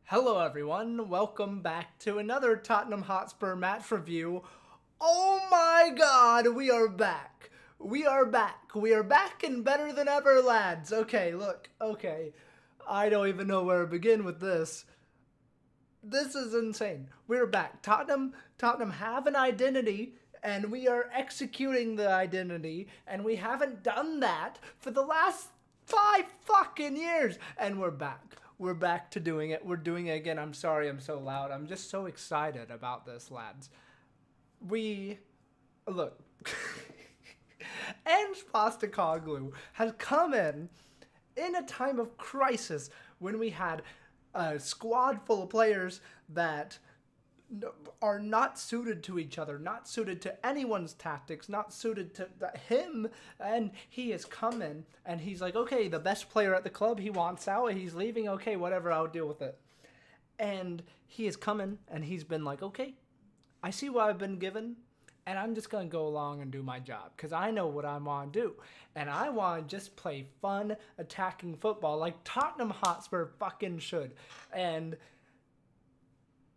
Hello, everyone. Welcome back to another Tottenham Hotspur match review. Oh my god, we are back. We are back. We are back and better than ever, lads. Okay, look. Okay. I don't even know where to begin with this. This is insane. We're back. Tottenham have an identity and we are executing the identity and we haven't done that for the last 5 fucking years and we're back. We're back to doing it. We're doing it again. I'm sorry I'm so loud. I'm just so excited about this, lads. We look. Ange Postecoglou has come in a time of crisis when we had a squad full of players that are not suited to each other, not suited to anyone's tactics, not suited to him. And he is coming and he's like, okay, the best player at the club, he wants out, he's leaving, okay, whatever, I'll deal with it. And he is coming and he's been like, okay, I see what I've been given, and I'm just going to go along and do my job because I know what I want to do. And I want to just play fun, attacking football like Tottenham Hotspur fucking should. And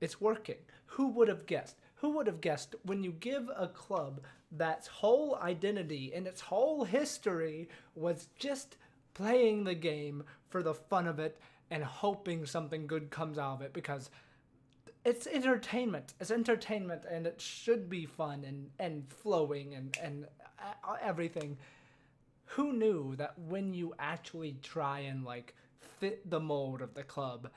it's working. Who would have guessed? Who would have guessed when you give a club that's whole identity and its whole history was just playing the game for the fun of it and hoping something good comes out of it because it's entertainment. It's entertainment and it should be fun and flowing and everything. Who knew that when you actually try and like fit the mold of the club,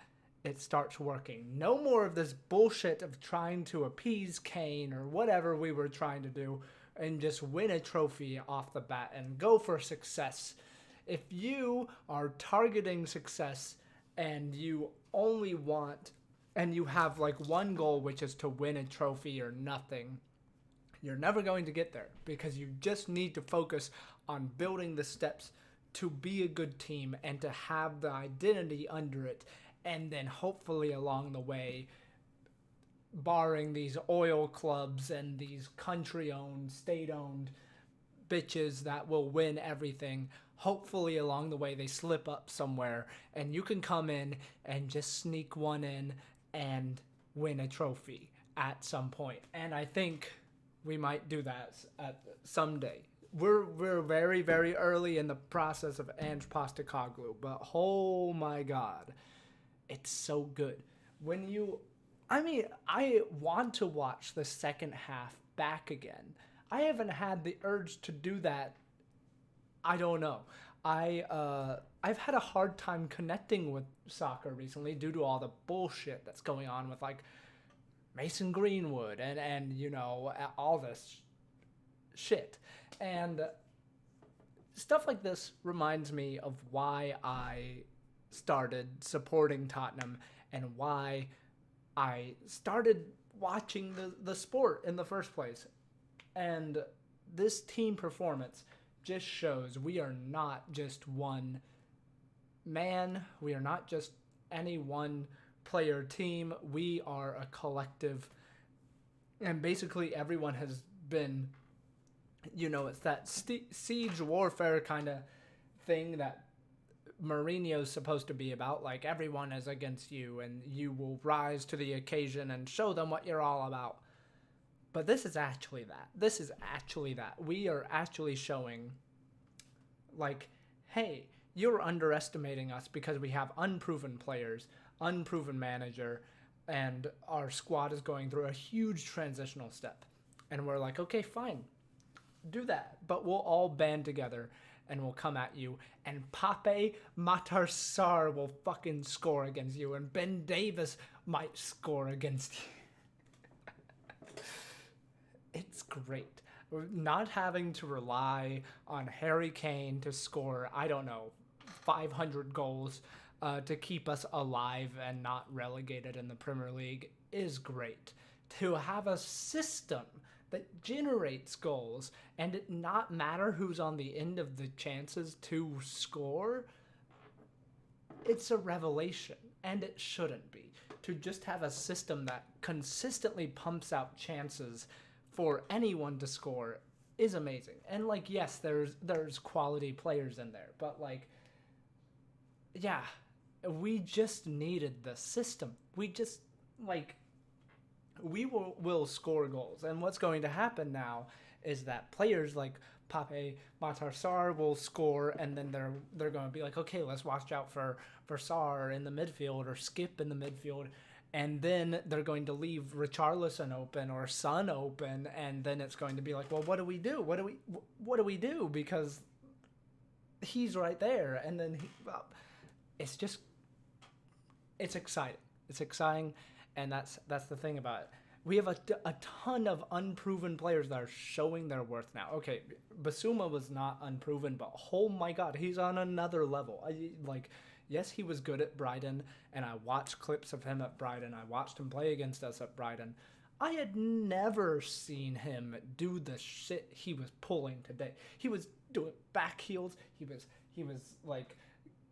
it starts working? No more of this bullshit of trying to appease Kane or whatever we were trying to do and just win a trophy off the bat and go for success. If you are targeting success and you only want and you have like one goal, which is to win a trophy or nothing, you're never going to get there because you just need to focus on building the steps to be a good team and to have the identity under it. And then hopefully along the way, barring these oil clubs and these country owned, state owned bitches that will win everything, hopefully along the way they slip up somewhere and you can come in and just sneak one in and win a trophy at some point. And I think we might do that at someday. We're very, very early in the process of Ange Postecoglou, but oh my god, it's so good. I want to watch the second half back again. I haven't had the urge to do that. I don't know. I've had a hard time connecting with soccer recently due to all the bullshit that's going on with like Mason Greenwood and all this shit. And stuff like this reminds me of why I started supporting Tottenham and why I started watching the sport in the first place. And this team performance just shows we are not just one man, we are not just any one player team, we are a collective. And basically, everyone has been, it's that siege warfare kind of thing that Mourinho's supposed to be about. Like, everyone is against you and you will rise to the occasion and show them what you're all about. But this is actually that. This is actually that. We are actually showing, like, hey, you're underestimating us because we have unproven players, unproven manager, and our squad is going through a huge transitional step. And we're like, okay, fine, do that. But we'll all band together and we'll come at you. And Pape Matar Sarr will fucking score against you. And Ben Davis might score against you. It's great. We're not having to rely on Harry Kane to score, I don't know, 500 goals to keep us alive and not relegated in the Premier League is great. To have a system that generates goals and it not matter who's on the end of the chances to score, it's a revelation, and it shouldn't be. To just have a system that consistently pumps out chances for anyone to score is amazing. And like, yes, there's quality players in there, but like, yeah, we just needed the system. We just like we will score goals, and what's going to happen now is that players like Pape Matar Sarr will score, and then they're going to be like, okay, let's watch out for Sarr in the midfield or Skip in the midfield, and then they're going to leave Richarlison open or Son open, and then it's going to be like, well, what do we do? What do we do? Because he's right there, and then well, it's just it's exciting. It's exciting, and that's the thing about it. We have a ton of unproven players that are showing their worth now. Okay, Basuma was not unproven, but oh my god, he's on another level. Yes, he was good at Brighton, and I watched clips of him at Brighton. I watched him play against us at Brighton. I had never seen him do the shit he was pulling today. He was doing back heels. He was like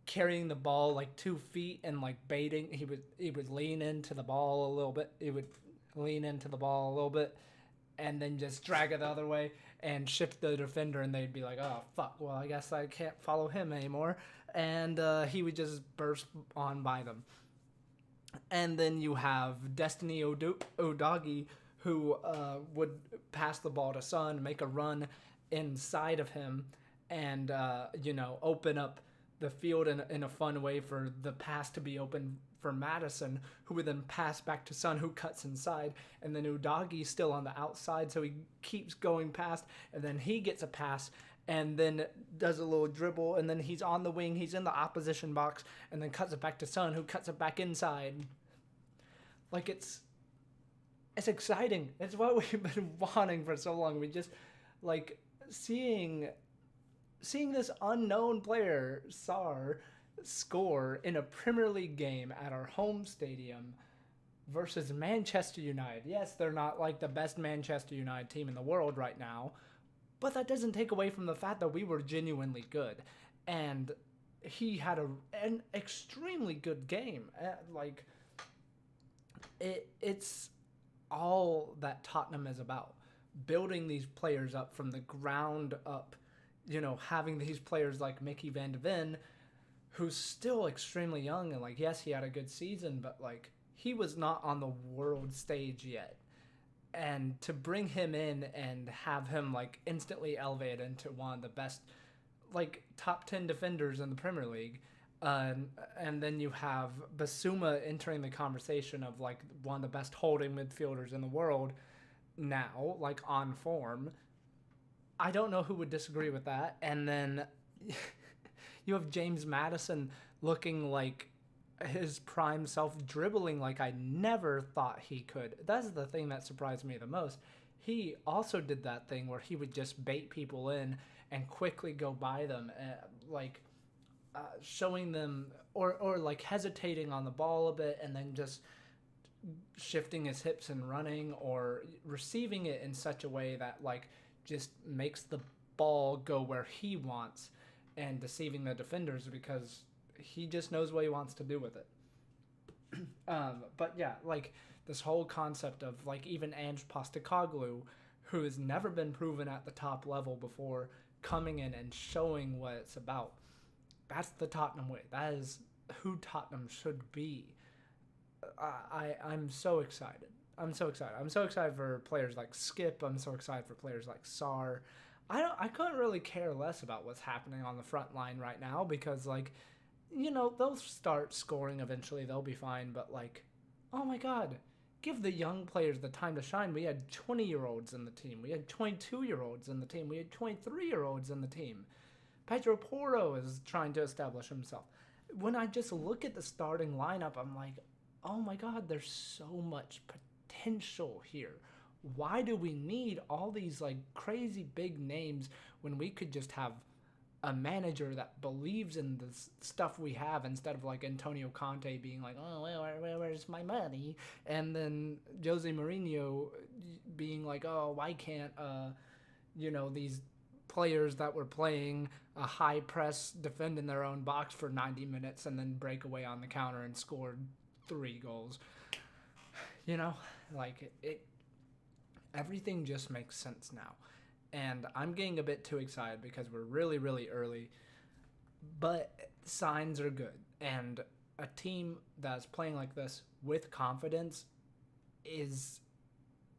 carrying the ball like 2 feet and like baiting. He would lean into the ball a little bit. He would lean into the ball a little bit and then just drag it the other way and shift the defender, and they'd be like, oh fuck, well I guess I can't follow him anymore, and he would just burst on by them. And then you have Destiny Odagi, who would pass the ball to Son, make a run inside of him, and open up the field in a fun way for the pass to be open for Madison, who would then pass back to Son, who cuts inside, and then Udagi's still on the outside, so he keeps going past, and then he gets a pass, and then does a little dribble, and then he's on the wing, he's in the opposition box, and then cuts it back to Son, who cuts it back inside. Like, it's exciting. It's what we've been wanting for so long. We just, like, seeing this unknown player, Sarr, score in a Premier League game at our home stadium versus Manchester United. Yes, they're not like the best Manchester United team in the world right now, but that doesn't take away from the fact that we were genuinely good. And he had an extremely good game. It's all that Tottenham is about. Building these players up from the ground up, having these players like Mickey Van de Ven, who's still extremely young, and like, yes, he had a good season, but like, he was not on the world stage yet. And to bring him in and have him like instantly elevated into one of the best, like, top 10 defenders in the Premier League, and then you have Basuma entering the conversation of like one of the best holding midfielders in the world now, like on form. I don't know who would disagree with that. And then you have James Maddison looking like his prime self, dribbling like I never thought he could. That's the thing that surprised me the most. He also did that thing where he would just bait people in and quickly go by them, showing them or like hesitating on the ball a bit and then just shifting his hips and running, or receiving it in such a way that like just makes the ball go where he wants, and deceiving the defenders because he just knows what he wants to do with it. But yeah, like this whole concept of like even Ange Postecoglou, who has never been proven at the top level before, coming in and showing what it's about. That's the Tottenham way. That is who Tottenham should be. I'm so excited. I'm so excited. I'm so excited for players like Skip. I'm so excited for players like Sarr. I couldn't really care less about what's happening on the front line right now because, like, they'll start scoring eventually. They'll be fine. But, like, oh my God, give the young players the time to shine. We had 20-year-olds in the team. We had 22-year-olds in the team. We had 23-year-olds in the team. Pedro Porro is trying to establish himself. When I just look at the starting lineup, I'm like, oh my God, there's so much potential here. Why do we need all these like crazy big names when we could just have a manager that believes in the stuff we have, instead of like Antonio Conte being like, oh, where's my money? And then Jose Mourinho being like, oh, why can't, these players that were playing a high press defend in their own box for 90 minutes and then break away on the counter and score 3 goals. Everything just makes sense now. And I'm getting a bit too excited because we're really, really early. But signs are good. And a team that's playing like this with confidence is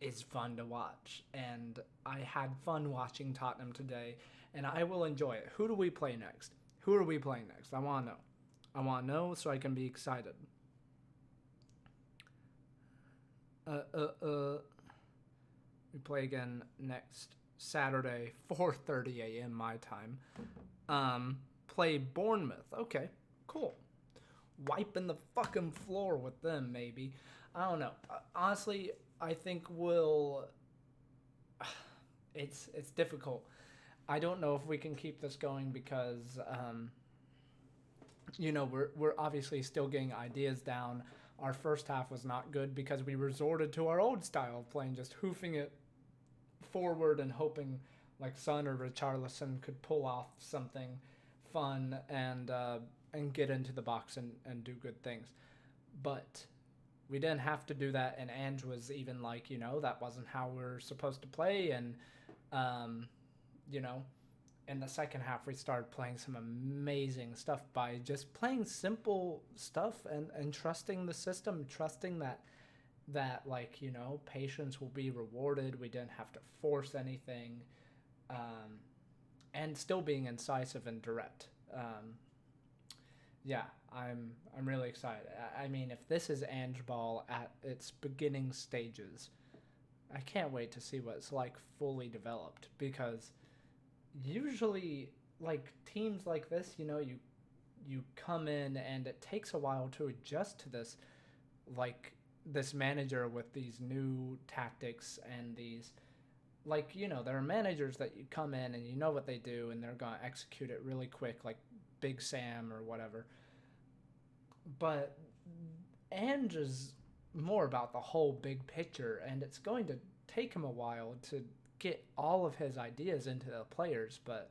is fun to watch. And I had fun watching Tottenham today, and I will enjoy it. Who do we play next? Who are we playing next? I want to know. I want to know so I can be excited. We play again next Saturday, 4:30 a.m. my time. Play Bournemouth. Okay, cool. Wiping the fucking floor with them, maybe. I don't know. Honestly, I think we'll. It's difficult. I don't know if we can keep this going because we're obviously still getting ideas down. Our first half was not good because we resorted to our old style of playing, just hoofing it forward and hoping like Son or Richarlison could pull off something fun and get into the box and do good things. But we didn't have to do that, and Ange was even like, that wasn't how we're supposed to play. And you know, in the second half we started playing some amazing stuff by just playing simple stuff and trusting the system, trusting that patience will be rewarded. We didn't have to force anything, and still being incisive and direct. Yeah, I'm really excited. I mean, if this is Ange ball at its beginning stages, I can't wait to see what it's like fully developed, because usually like teams like this, you come in and it takes a while to adjust to this manager with these new tactics and these there are managers that you come in and you know what they do and they're going to execute it really quick, like Big Sam or whatever. But Ange is more about the whole big picture, and it's going to take him a while to get all of his ideas into the players. But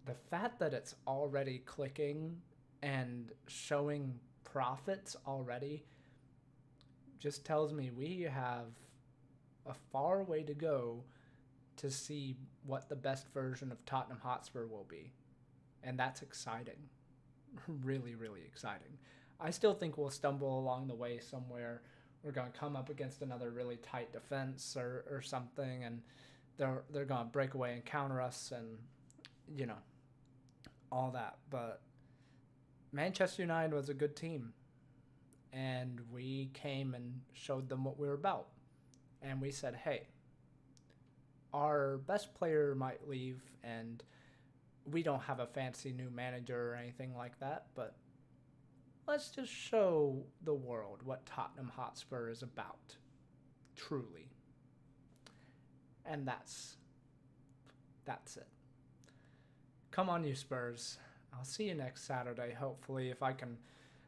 the fact that it's already clicking and showing profits already just tells me we have a far way to go to see what the best version of Tottenham Hotspur will be. And that's exciting. Really, really exciting. I still think we'll stumble along the way somewhere. We're going to come up against another really tight defense or something, and they're going to break away and counter us and, all that. But Manchester United was a good team, and we came and showed them what we were about. And we said, hey, our best player might leave, and we don't have a fancy new manager or anything like that, but let's just show the world what Tottenham Hotspur is about, truly. And that's it. Come on, you Spurs. I'll see you next Saturday, hopefully, if I can.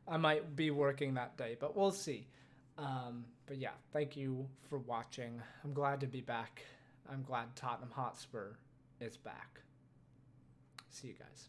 I might be working that day, but we'll see. But yeah, thank you for watching. I'm glad to be back. I'm glad Tottenham Hotspur is back. See you guys.